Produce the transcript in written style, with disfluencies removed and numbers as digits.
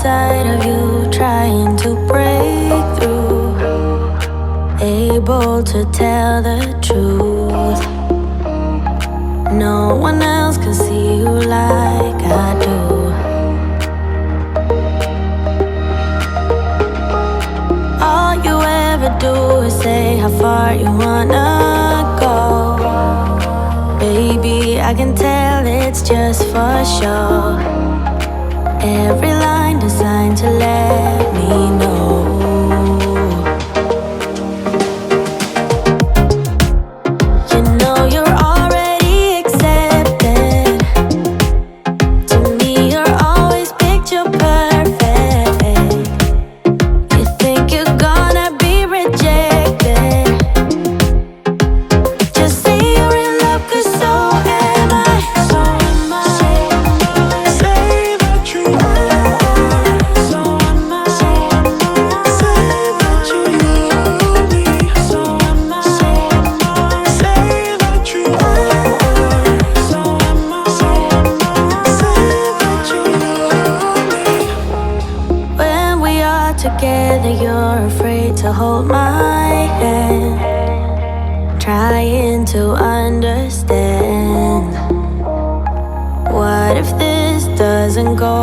inside of you, trying to break through, able to tell the truth. No one else can see you like I do. All you ever do is say how far you wanna go. Baby, I can tell it's just for show. Every line designed to let me know. You know you're already accepted. To me, you're always picture perfect. You think you're gonna be rejected. Just say you're in love, 'cause so am I. So am I. Say that you are. So am I. Say that you love me. So am I. Say that you are. So am I. Say that you love me. When we are together, you're afraid to hold my hand, trying to understand. What if this doesn't go